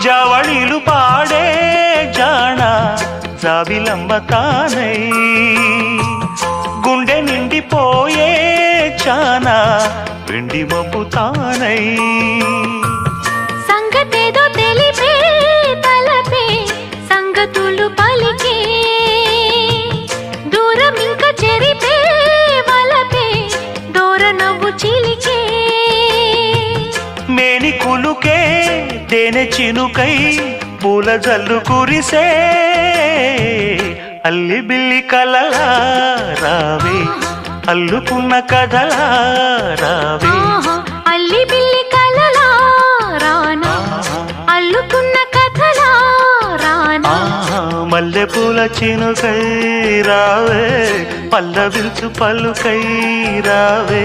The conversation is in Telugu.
జవళిలు పాడే జాణ జాబిలంబ తానై గుండె నిండిపోయే చానా వెండి మబ్బు తానై సంగతేదో తెలిపే తలపే సంగతులు పలికే దూరం ఇంక చెరిపే వలపే దూర నవ్వు చిలికే మేని కులుకే తేనె చినుకై పూల జల్లు కురిసే అల్లి బిల్లి కలలా రావే అల్లుకున్న కథలా రావే అల్లి బిల్లి కలలా రానా అల్లుకున్న కథలా రానా మల్లె పూల చినుకై రావే పల్లవిల్చు పలుకై రావే